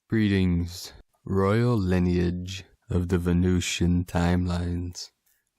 Greetings, royal lineage of the Venusian timelines.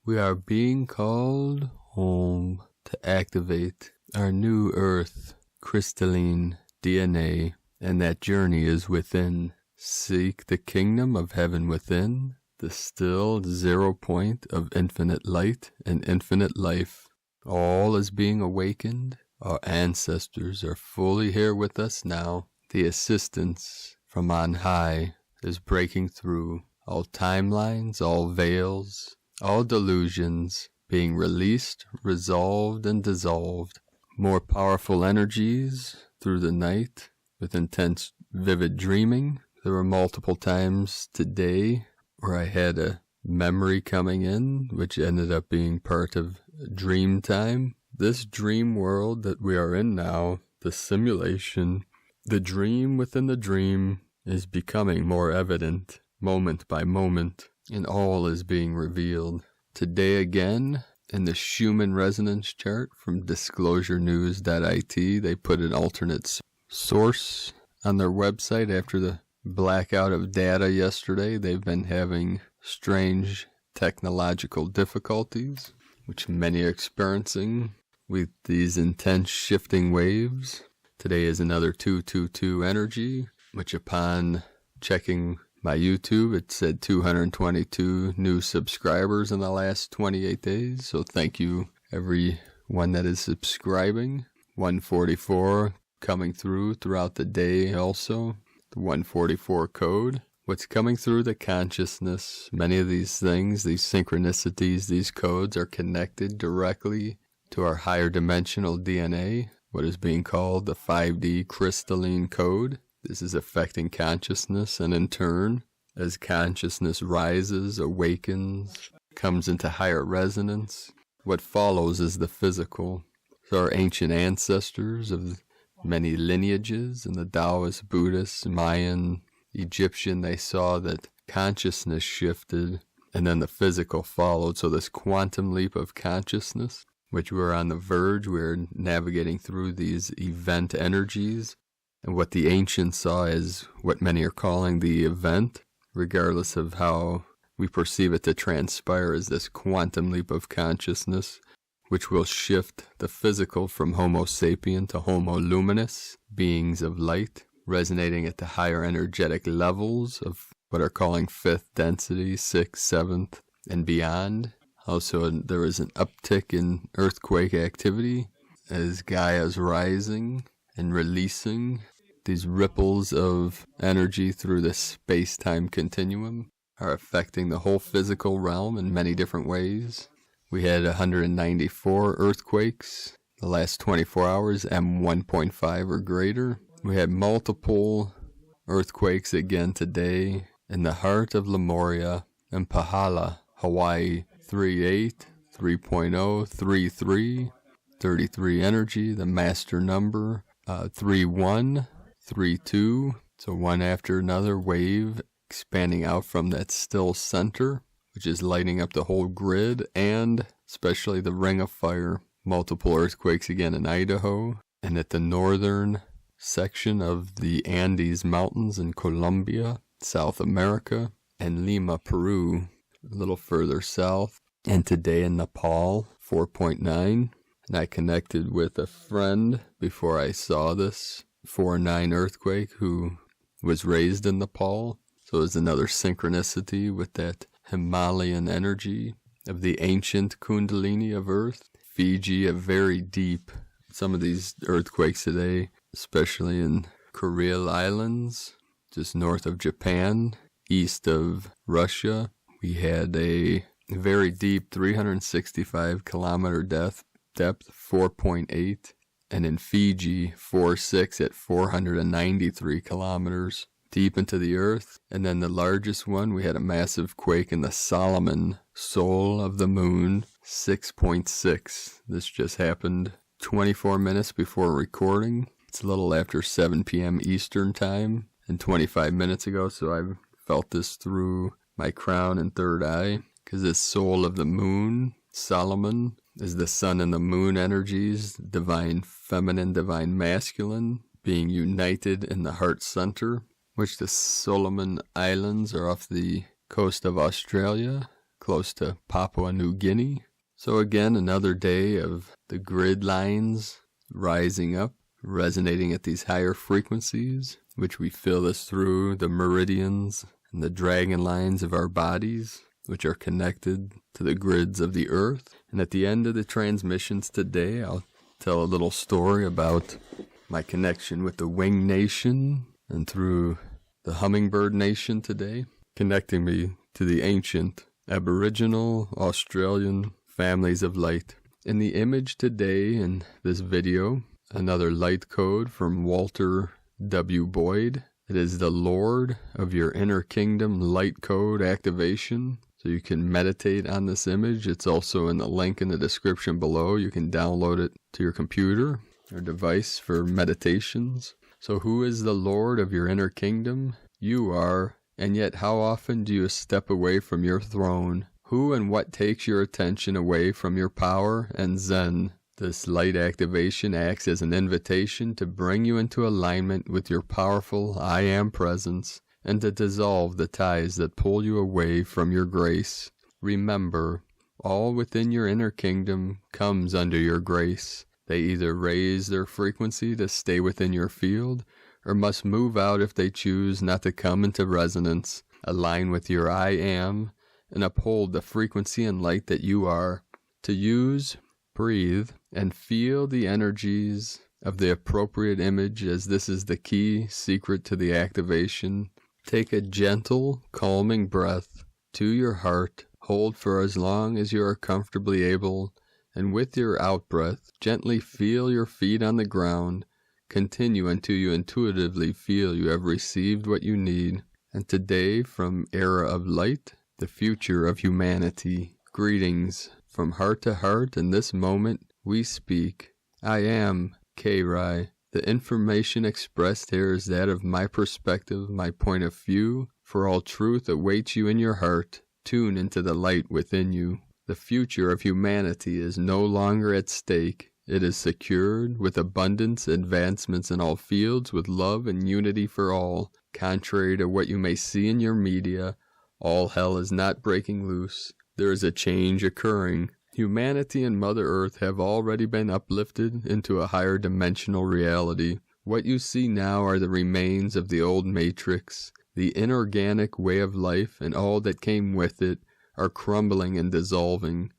We are being called home to activate our new Earth crystalline DNA, and that journey is within. Seek the kingdom of heaven within, the still 0 point of infinite light and infinite life. All is being awakened. Our ancestors are fully here with us now. The assistance from on high is breaking through all timelines, all veils, all delusions being released, resolved, and dissolved. More powerful energies through the night with intense, vivid dreaming. There were multiple times today where I had a memory coming in, which ended up being part of dream time. This dream world that we are in now, the simulation, the dream within the dream is becoming more evident moment by moment, and all is being revealed. Today again, in the Schumann resonance chart from disclosurenews.it, they put an alternate source on their website after the blackout of data yesterday. They've been having strange technological difficulties, which many are experiencing with these intense shifting waves. Today is another 222 energy, which upon checking my YouTube, it said 222 new subscribers in the last 28 days. So thank you, everyone that is subscribing. 144 coming throughout the day also. The 144 code. What's coming through the consciousness, many of these things, these synchronicities, these codes are connected directly to our higher dimensional DNA, what is being called the 5D crystalline code. This is affecting consciousness, and in turn, as consciousness rises, awakens, comes into higher resonance, what follows is the physical. So our ancient ancestors of many lineages, in the Taoist, Buddhist, Mayan, Egyptian, they saw that consciousness shifted, and then the physical followed. So this quantum leap of consciousness, which we're on the verge, we're navigating through these event energies, and what the ancients saw as what many are calling the event, regardless of how we perceive it to transpire, is this quantum leap of consciousness, which will shift the physical from Homo sapien to Homo luminous, beings of light, resonating at the higher energetic levels of what are calling fifth density, sixth, seventh, and beyond. Also, there is an uptick in earthquake activity as Gaia's rising and releasing. These ripples of energy through the space-time continuum are affecting the whole physical realm in many different ways. We had 194 earthquakes the last 24 hours, M1.5 or greater. We had multiple earthquakes again today in the heart of Lemuria and Pahala, Hawaii. 3.8, 3.0, 3.3, 33 energy, the master number, 3.1, 3.2, so one after another wave expanding out from that still center, which is lighting up the whole grid, and especially the ring of fire. Multiple earthquakes again in Idaho, and at the northern section of the Andes Mountains in Colombia, South America, and Lima, Peru, a little further south. And today in Nepal, 4.9. And I connected with a friend before I saw this 4.9 earthquake who was raised in Nepal. So it was another synchronicity with that Himalayan energy of the ancient Kundalini of Earth. Fiji, a very deep, some of these earthquakes today, especially in Kuril Islands, just north of Japan, east of Russia. We had a very deep 365 kilometer depth, 4.8, and in Fiji 4.6 at 493 kilometers deep into the earth. And then the largest one, we had a massive quake in the Solomon Soul of the Moon, 6.6. This just happened 24 minutes before recording. It's a little after 7 p.m. Eastern time and 25 minutes ago, so I've felt this through my crown and third eye. Because this soul of the moon, Solomon, is the sun and the moon energies, divine feminine, divine masculine, being united in the heart center, which the Solomon Islands are off the coast of Australia, close to Papua New Guinea. So again, another day of the grid lines rising up, resonating at these higher frequencies, which we feel this through the meridians and the dragon lines of our bodies, which are connected to the grids of the earth. And at the end of the transmissions today, I'll tell a little story about my connection with the Wing Nation and through the Hummingbird Nation today, connecting me to the ancient Aboriginal Australian families of light. In the image today in this video, another light code from Walter W. Boyd. It is the Lord of your Inner Kingdom light code activation. So you can meditate on this image. It's also in the link in the description below. You can download it to your computer or device for meditations. So who is the Lord of your inner kingdom? You are, and yet how often do you step away from your throne? Who and what takes your attention away from your power and Zen? This light activation acts as an invitation to bring you into alignment with your powerful I Am presence and to dissolve the ties that pull you away from your grace. Remember, all within your inner kingdom comes under your grace. They either raise their frequency to stay within your field, or must move out if they choose not to come into resonance, align with your I Am, and uphold the frequency and light that you are. To use, breathe, and feel the energies of the appropriate image, as this is the key secret to the activation. Take a gentle, calming breath to your heart. Hold for as long as you are comfortably able, and with your out-breath, gently feel your feet on the ground. Continue until you intuitively feel you have received what you need. And today, from Era of Light, the future of humanity. Greetings from heart to heart. In this moment, we speak. I am K-Rai. The information expressed here is that of my perspective, my point of view, for all truth awaits you in your heart. Tune into the light within you. The future of humanity is no longer at stake. It is secured with abundance, advancements in all fields, with love and unity for all. Contrary to what you may see in your media, all hell is not breaking loose. There is a change occurring. Humanity and Mother Earth have already been uplifted into a higher dimensional reality. What you see now are the remains of the old matrix. The inorganic way of life and all that came with it are crumbling and dissolving.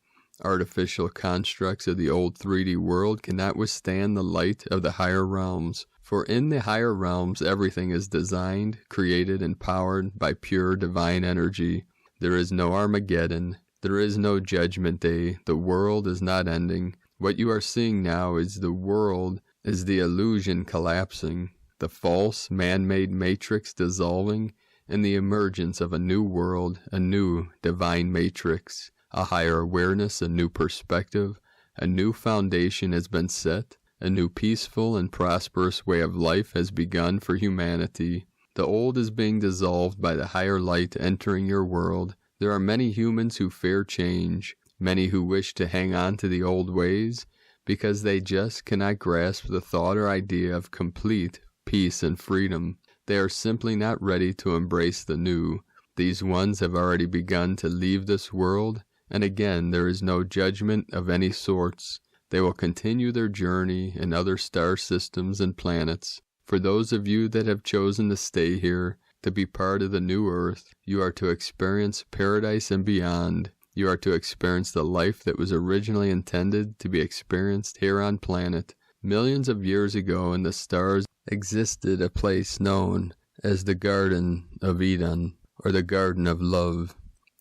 Artificial constructs of the old 3D world cannot withstand the light of the higher realms. For in the higher realms everything is designed, created, and powered by pure divine energy. There is no Armageddon. There is no judgment day. The world is not ending. What you are seeing now is the world, is the illusion collapsing, the false man-made matrix dissolving, and the emergence of a new world, a new divine matrix, a higher awareness, a new perspective, a new foundation has been set, a new peaceful and prosperous way of life has begun for humanity. The old is being dissolved by the higher light entering your world. There are many humans who fear change, many who wish to hang on to the old ways, because they just cannot grasp the thought or idea of complete peace and freedom. They are simply not ready to embrace the new. These ones have already begun to leave this world, and again there is no judgment of any sorts. They will continue their journey in other star systems and planets. For those of you that have chosen to stay here, to be part of the new earth, you are to experience paradise and beyond. You are to experience the life that was originally intended to be experienced here on planet. Millions of years ago in the stars existed a place known as the Garden of Eden, or the Garden of Love.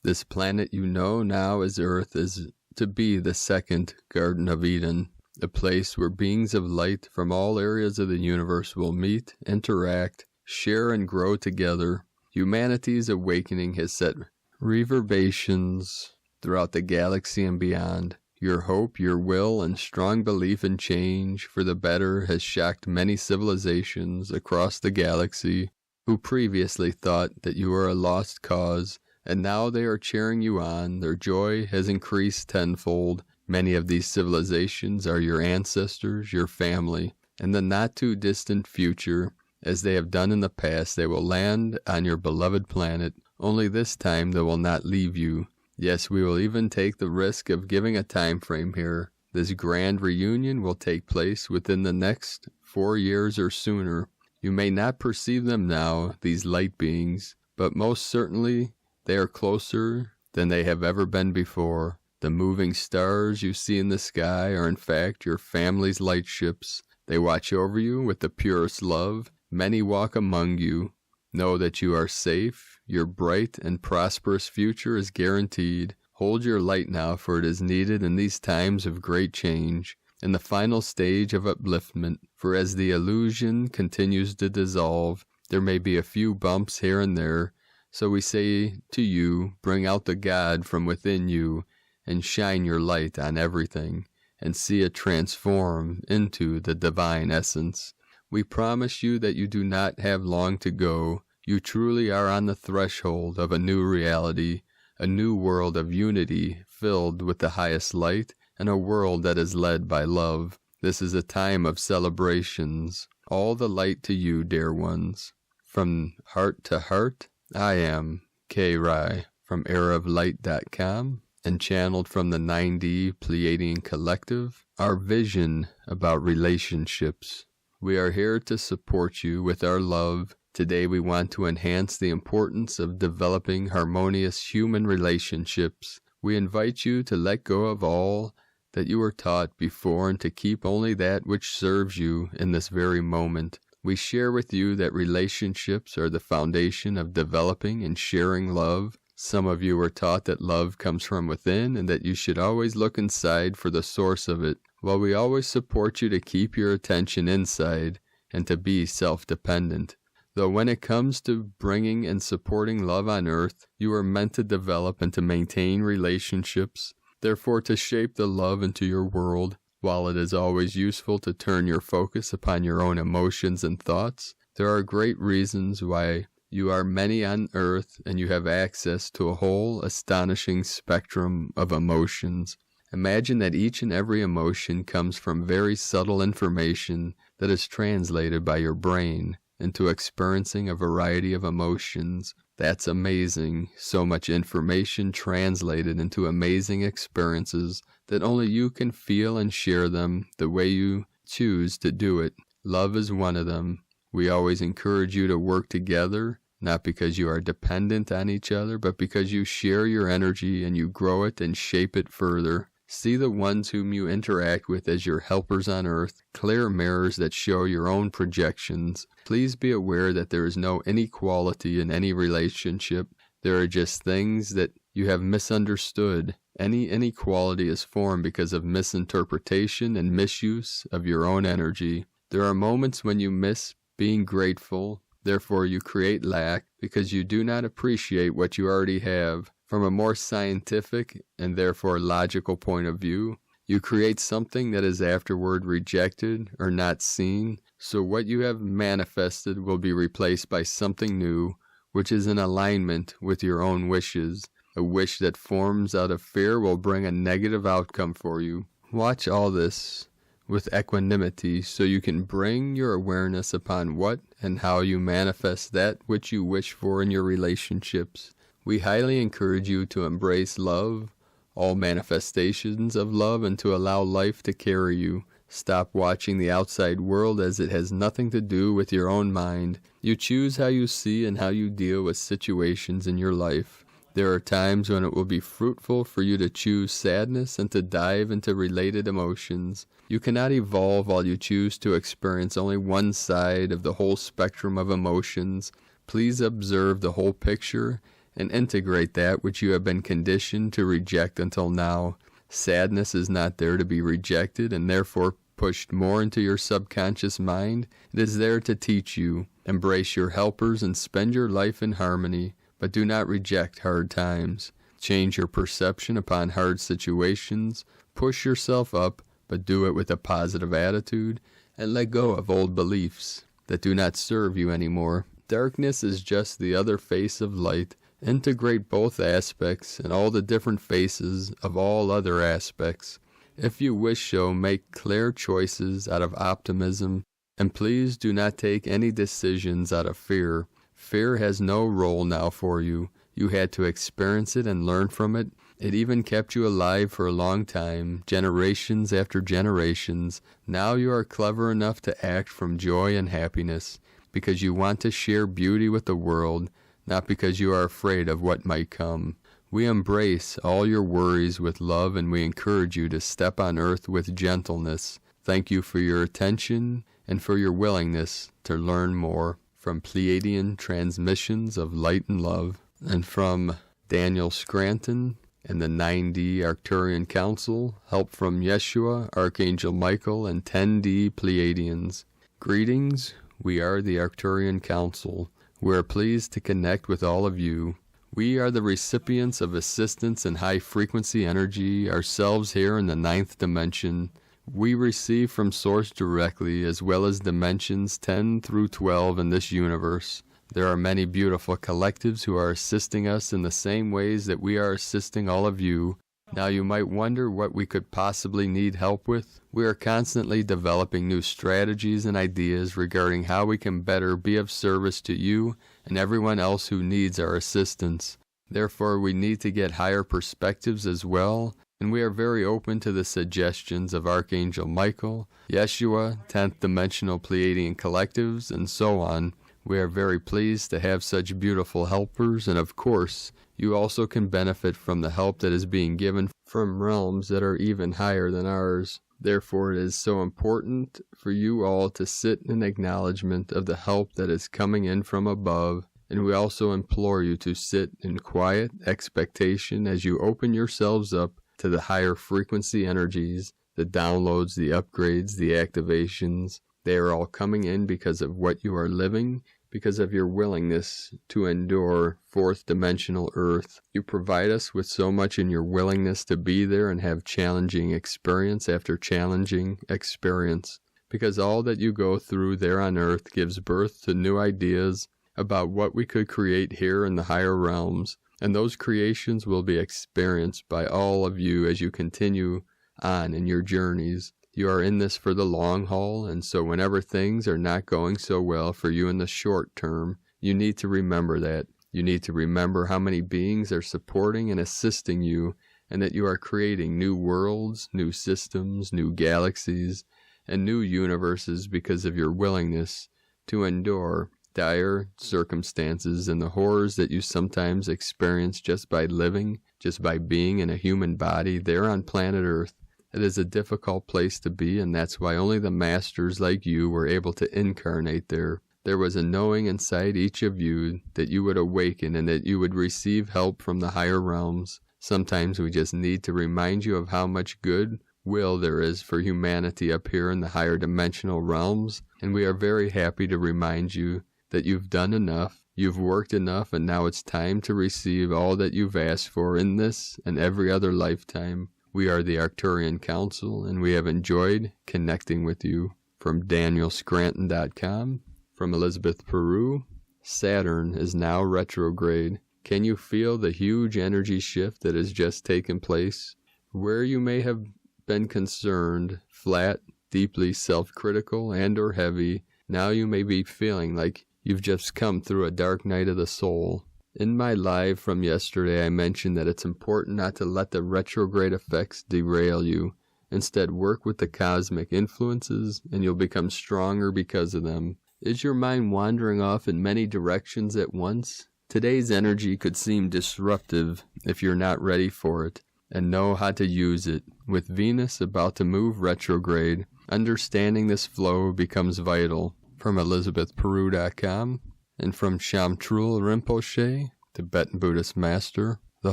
This planet you know now as Earth is to be the second Garden of Eden, a place where beings of light from all areas of the universe will meet, interact, share, and grow together. Humanity's awakening has set reverberations throughout the galaxy and beyond. Your hope, your will, and strong belief in change for the better has shocked many civilizations across the galaxy who previously thought that you were a lost cause, and now they are cheering you on. Their joy has increased tenfold. Many of these civilizations are your ancestors, your family. In the not-too-distant future, As they have done in the past, they will land on your beloved planet, only this time they will not leave you. Yes, we will even take the risk of giving a time frame here. This grand reunion will take place within the next 4 years or sooner. You may not perceive them now, these light beings, but most certainly they are closer than they have ever been before. The moving stars you see in the sky are in fact your family's light ships. They watch over you with the purest love. Many walk among you. Know that you are safe. Your bright and prosperous future is guaranteed. Hold your light now, for it is needed in these times of great change, in the final stage of upliftment. For as the illusion continues to dissolve, there may be a few bumps here and there. So we say to you, bring out the God from within you, and shine your light on everything, and see it transform into the divine essence. We promise you that you do not have long to go. You truly are on the threshold of a new reality, a new world of unity filled with the highest light, and a world that is led by love. This is a time of celebrations. All the light to you, dear ones. From heart to heart, I am K. Rai from eraoflight.com, and channeled from the 9D Pleiadian Collective, our vision about relationships. We are here to support you with our love. Today we want to enhance the importance of developing harmonious human relationships. We invite you to let go of all that you were taught before and to keep only that which serves you in this very moment. We share with you that relationships are the foundation of developing and sharing love. Some of you were taught that love comes from within and that you should always look inside for the source of it. While we always support you to keep your attention inside and to be self-dependent. Though when it comes to bringing and supporting love on earth, you are meant to develop and to maintain relationships, therefore to shape the love into your world. While it is always useful to turn your focus upon your own emotions and thoughts, there are great reasons why you are many on earth and you have access to a whole astonishing spectrum of emotions. Imagine that each and every emotion comes from very subtle information that is translated by your brain into experiencing a variety of emotions. That's amazing. So much information translated into amazing experiences that only you can feel and share them the way you choose to do it. Love is one of them. We always encourage you to work together, not because you are dependent on each other, but because you share your energy and you grow it and shape it further. See the ones whom you interact with as your helpers on earth, clear mirrors that show your own projections. Please be aware that there is no inequality in any relationship. There are just things that you have misunderstood. Any inequality is formed because of misinterpretation and misuse of your own energy. There are moments when you miss being grateful, therefore you create lack because you do not appreciate what you already have. From a more scientific and therefore logical point of view, you create something that is afterward rejected or not seen, so what you have manifested will be replaced by something new, which is in alignment with your own wishes. A wish that forms out of fear will bring a negative outcome for you. Watch all this with equanimity so you can bring your awareness upon what and how you manifest that which you wish for in your relationships. We highly encourage you to embrace love, all manifestations of love, and to allow life to carry you. Stop watching the outside world as it has nothing to do with your own mind. You choose how you see and how you deal with situations in your life. There are times when it will be fruitful for you to choose sadness and to dive into related emotions. You cannot evolve while you choose to experience only one side of the whole spectrum of emotions. Please observe the whole picture and integrate that which you have been conditioned to reject until now. Sadness is not there to be rejected and therefore pushed more into your subconscious mind. It is there to teach you. Embrace your helpers and spend your life in harmony, but do not reject hard times. Change your perception upon hard situations. Push yourself up, but do it with a positive attitude, and let go of old beliefs that do not serve you anymore. Darkness is just the other face of light. Integrate both aspects and all the different faces of all other aspects. If you wish so, make clear choices out of optimism And please do not take any decisions out of fear. Fear has no role now for you. You had to experience it and learn from it. It even kept you alive for a long time, generations after generations. Now you are clever enough to act from joy and happiness, because you want to share beauty with the world, not because you are afraid of what might come. We embrace all your worries with love, and we encourage you to step on earth with gentleness. Thank you for your attention and for your willingness to learn more. From Pleiadian Transmissions of Light and Love, and from Daniel Scranton and the 9D Arcturion Consul, help from Yeshua, Archangel Michael, and 10D Pleiadians. Greetings, we are the Arcturion Consul. We are pleased to connect with all of you. We are the recipients of assistance and high-frequency energy, ourselves here in the 9th dimension. We receive from Source directly, as well as dimensions 10 through 12 in this universe. There are many beautiful collectives who are assisting us in the same ways that we are assisting all of you. Now you might wonder what we could possibly need help with. We are constantly developing new strategies and ideas regarding how we can better be of service to you and everyone else who needs our assistance. Therefore, we need to get higher perspectives as well, and we are very open to the suggestions of Archangel Michael, Yeshua, 10th Dimensional Pleiadian Collectives, and so on. We are very pleased to have such beautiful helpers, and of course, you also can benefit from the help that is being given from realms that are even higher than ours. Therefore, it is so important for you all to sit in acknowledgement of the help that is coming in from above, and we also implore you to sit in quiet expectation as you open yourselves up to the higher frequency energies, the downloads, the upgrades, the activations. They are all coming in because of what you are living, because of your willingness to endure fourth dimensional Earth. You provide us with so much in your willingness to be there and have challenging experience after challenging experience, because all that you go through there on Earth gives birth to new ideas about what we could create here in the higher realms. And those creations will be experienced by all of you as you continue on in your journeys. You are in this for the long haul, and so whenever things are not going so well for you in the short term, you need to remember that. You need to remember how many beings are supporting and assisting you, and that you are creating new worlds, new systems, new galaxies, and new universes because of your willingness to endure dire circumstances and the horrors that you sometimes experience just by living, just by being in a human body there on planet Earth. It is a difficult place to be, and that's why only the masters like you were able to incarnate there. There was a knowing inside each of you that you would awaken and that you would receive help from the higher realms. Sometimes we just need to remind you of how much good will there is for humanity up here in the higher dimensional realms, and we are very happy to remind you that you've done enough, you've worked enough, and now it's time to receive all that you've asked for in this and every other lifetime. We are the Arcturion Consul, and we have enjoyed connecting with you. From DanielScranton.com, from Elizabeth Peru, Saturn is now retrograde. Can you feel the huge energy shift that has just taken place? Where you may have been concerned, flat, deeply self-critical, and or heavy, now you may be feeling like you've just come through a dark night of the soul. In my live from yesterday, I mentioned that it's important not to let the retrograde effects derail you. Instead, work with the cosmic influences, and you'll become stronger because of them. Is your mind wandering off in many directions at once? Today's energy could seem disruptive if you're not ready for it and know how to use it. With Venus about to move retrograde, understanding this flow becomes vital. From ElizabethPeru.com, and from Shamtrul Rinpoche, Tibetan Buddhist Master, the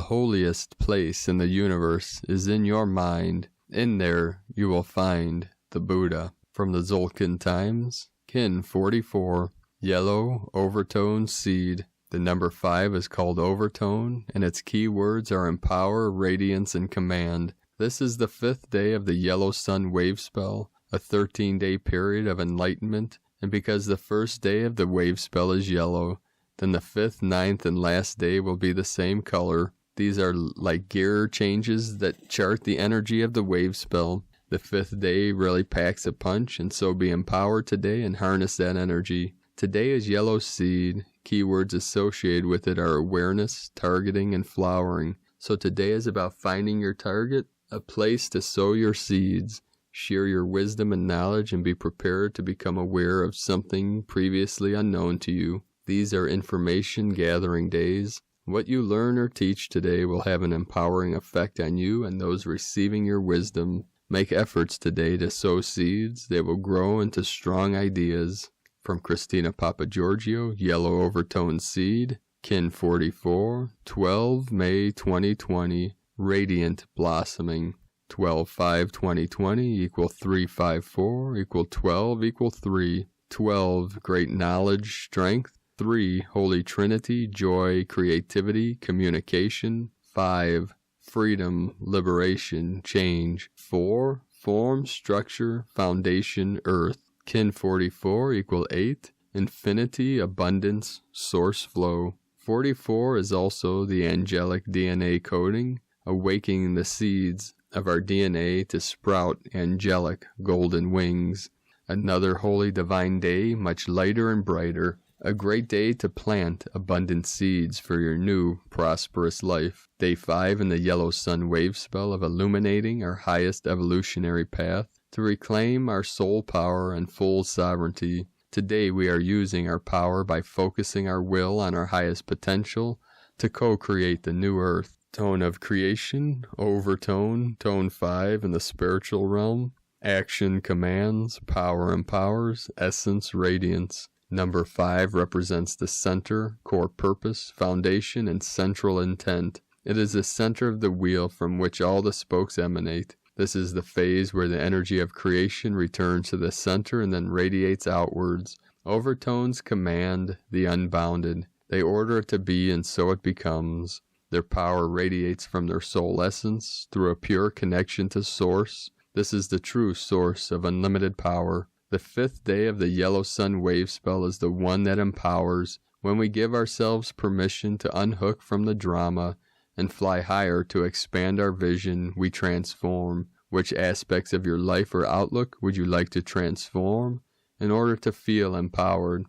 holiest place in the universe is in your mind. In there you will find the Buddha. From the Zolkin Times, Kin 44, Yellow Overtone Seed. The number 5 is called Overtone, and its keywords are empower, radiance, and command. This is the 5th day of the Yellow Sun wave spell, a 13-day period of enlightenment. And because the first day of the wave spell is yellow, then the 5th, 9th, and last day will be the same color. These are like gear changes that chart the energy of the wave spell. The 5th day really packs a punch, and so be empowered today and harness that energy. Today is yellow seed. Keywords associated with it are awareness, targeting, and flowering. So today is about finding your target, a place to sow your seeds. Share your wisdom and knowledge and be prepared to become aware of something previously unknown to you. These are information gathering days. What you learn or teach today will have an empowering effect on you and those receiving your wisdom. Make efforts today to sow seeds that will grow into strong ideas. From Christina Papagiorgio, Yellow Overtone Seed, Kin 44, 12 May 2020, Radiant Blossoming. 12/5/2020 equal 354 equal 12 equal 3. 12 Great Knowledge, Strength. 3 Holy Trinity, Joy, Creativity, Communication. 5 Freedom, Liberation, Change. 4 Form, Structure, Foundation, Earth. Kin 44 equal 8 Infinity, Abundance, Source Flow. 44 is also the angelic DNA coding, awakening the seeds of our DNA to sprout angelic golden wings. Another holy divine day, much lighter and brighter. A great day to plant abundant seeds for your new prosperous life. Day 5 in the yellow sun wave spell of illuminating our highest evolutionary path to reclaim our soul power and full sovereignty. Today we are using our power by focusing our will on our highest potential to co-create the new earth. Tone of creation, overtone, tone 5 in the spiritual realm. Action commands, power empowers, essence radiance. Number 5 represents the center, core purpose, foundation, and central intent. It is the center of the wheel from which all the spokes emanate. This is the phase where the energy of creation returns to the center and then radiates outwards. Overtones command the unbounded. They order it to be, and so it becomes. Their power radiates from their soul essence through a pure connection to Source. This is the true source of unlimited power. The 5th day of the yellow sun wave spell is the one that empowers. When we give ourselves permission to unhook from the drama and fly higher to expand our vision, we transform. Which aspects of your life or outlook would you like to transform in order to feel empowered?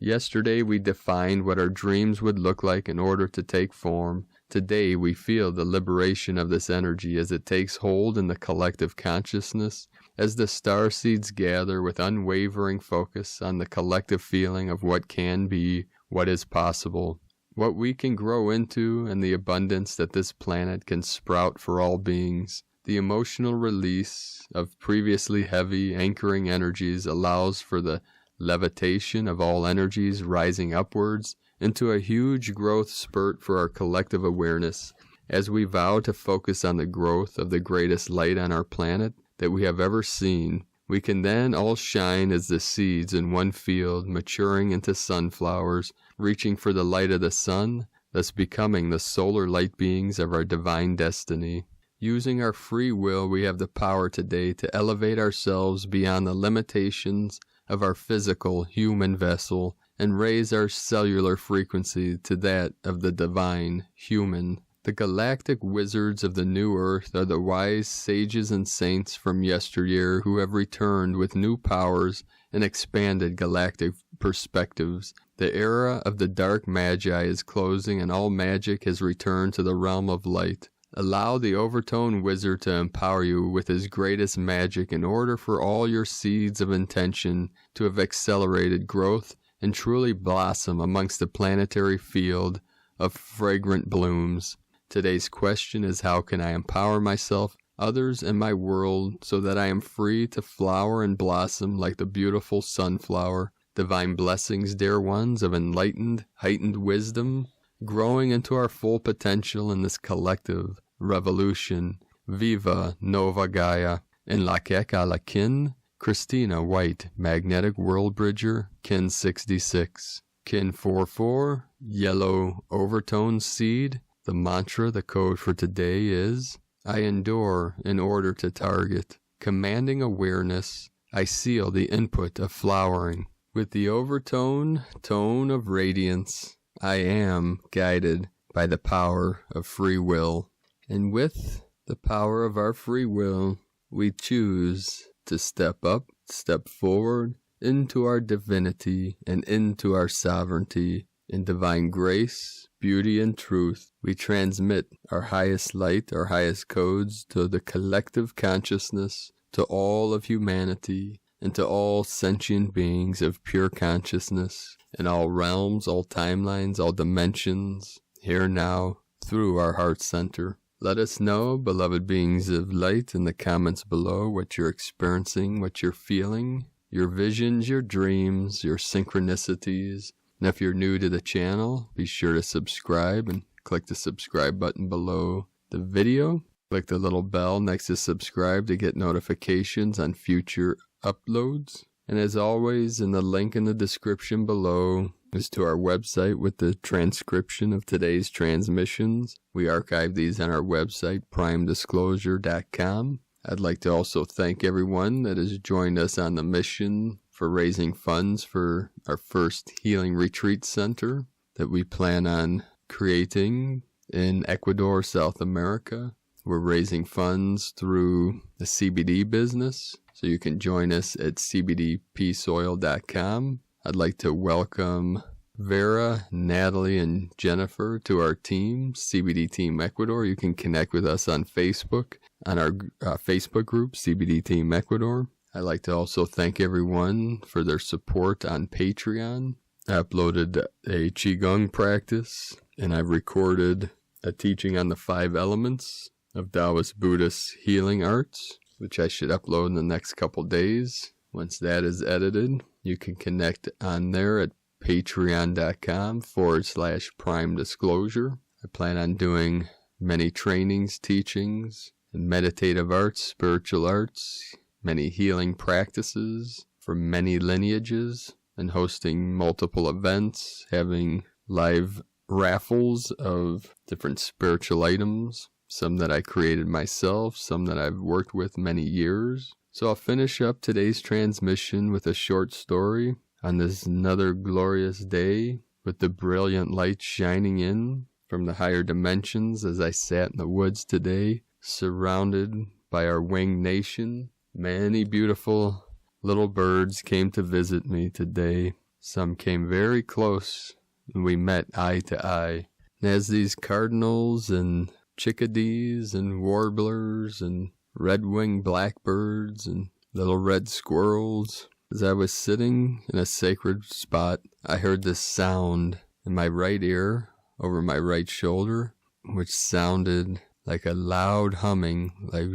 Yesterday we defined what our dreams would look like in order to take form. Today we feel the liberation of this energy as it takes hold in the collective consciousness, as the starseeds gather with unwavering focus on the collective feeling of what can be, what is possible, what we can grow into, and the abundance that this planet can sprout for all beings. The emotional release of previously heavy, anchoring energies allows for the levitation of all energies rising upwards into a huge growth spurt for our collective awareness. As we vow to focus on the growth of the greatest light on our planet that we have ever seen, we can then all shine as the seeds in one field, maturing into sunflowers, reaching for the light of the sun, thus becoming the solar light beings of our divine destiny. Using our free will, we have the power today to elevate ourselves beyond the limitations of our physical human vessel and raise our cellular frequency to that of the divine human. The galactic wizards of the new earth are the wise sages and saints from yesteryear who have returned with new powers and expanded galactic perspectives. The era of the dark magi is closing, and all magic has returned to the realm of light. Allow the Overtone Wizard to empower you with his greatest magic in order for all your seeds of intention to have accelerated growth and truly blossom amongst the planetary field of fragrant blooms. Today's question is, how can I empower myself, others, and my world so that I am free to flower and blossom like the beautiful sunflower? Divine blessings, dear ones, of enlightened, heightened wisdom, growing into our full potential in this collective revolution. Viva Nova Gaia. In La Keka La Kin, Christina White, Magnetic World Bridger, Kin 66. Kin 44, Yellow Overtone Seed. The mantra, the code for today is, I endure in order to target. Commanding awareness, I seal the input of flowering. With the overtone, tone of radiance, I am guided by the power of free will. And with the power of our free will, we choose to step up, step forward into our divinity and into our sovereignty. In divine grace, beauty, and truth, we transmit our highest light, our highest codes to the collective consciousness, to all of humanity, and to all sentient beings of pure consciousness, in all realms, all timelines, all dimensions, here now, through our heart center. Let us know, beloved beings of light, in the comments below what you're experiencing, what you're feeling, your visions, your dreams, your synchronicities. And if you're new to the channel, be sure to subscribe and click the subscribe button below the video. Click the little bell next to subscribe to get notifications on future uploads. And as always, in the link in the description below is to our website with the transcription of today's transmissions. We archive these on our website, primedisclosure.com. I'd like to also thank everyone that has joined us on the mission for raising funds for our first healing retreat center that we plan on creating in Ecuador, South America. We're raising funds through the CBD business, so you can join us at cbdpeaceoil.com. I'd like to welcome Vera, Natalie, and Jennifer to our team, CBD Team Ecuador. You can connect with us on Facebook, on our Facebook group, CBD Team Ecuador. I'd like to also thank everyone for their support on Patreon. I uploaded a Qigong practice, and I've recorded a teaching on the 5 elements of Taoist Buddhist healing arts, which I should upload in the next couple days. Once that is edited, you can connect on there at patreon.com/primedisclosure. I plan on doing many trainings, teachings, and meditative arts, spiritual arts, many healing practices from many lineages, and hosting multiple events, having live raffles of different spiritual items, some that I created myself, some that I've worked with many years. So I'll finish up today's transmission with a short story on this another glorious day, with the brilliant light shining in from the higher dimensions as I sat in the woods today, surrounded by our winged nation. Many beautiful little birds came to visit me today. Some came very close, and we met eye to eye. And as these cardinals and chickadees and warblers and red-winged blackbirds and little red squirrels, as I was sitting in a sacred spot, I heard this sound in my right ear over my right shoulder, which sounded like a loud humming, like...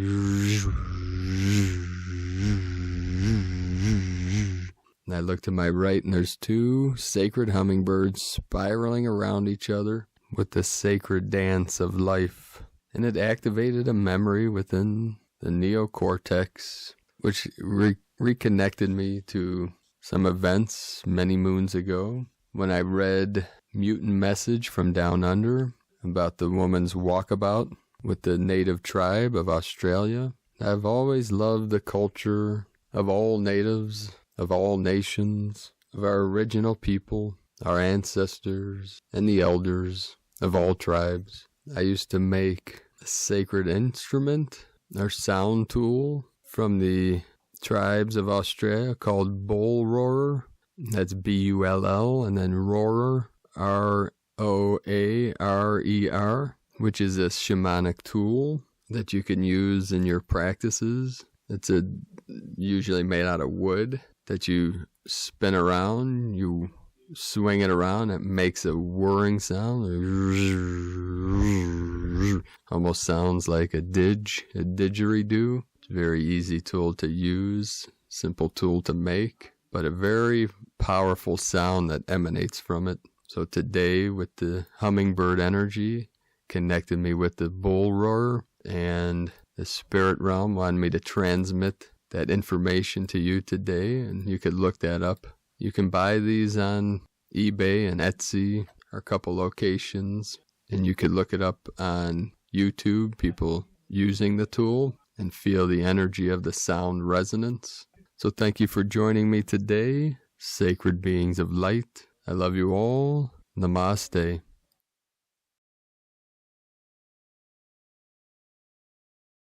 And I looked to my right, and there's 2 sacred hummingbirds spiraling around each other with the sacred dance of life. And it activated a memory within the neocortex, which reconnected me to some events many moons ago when I read Mutant Message from Down Under about the woman's walkabout with the native tribe of Australia. I've always loved the culture of all natives, of all nations, of our original people, our ancestors, and the elders of all tribes. I used to make a sacred instrument, or sound tool, from the tribes of Australia called Bull Roarer. That's B-U-L-L, and then Roarer, R-O-A-R-E-R, which is a shamanic tool that you can use in your practices. It's usually made out of wood that you spin around, you swing it around, it makes a whirring sound. Almost sounds like a didgeridoo. It's a very easy tool to use, simple tool to make, but a very powerful sound that emanates from it. So today, with the hummingbird energy, connected me with the bull roarer, and the spirit realm wanted me to transmit that information to you today, and you could look that up. You can buy these on eBay and Etsy, or a couple locations, and you could look it up on YouTube, people using the tool, and feel the energy of the sound resonance. So thank you for joining me today, sacred beings of light. I love you all. Namaste.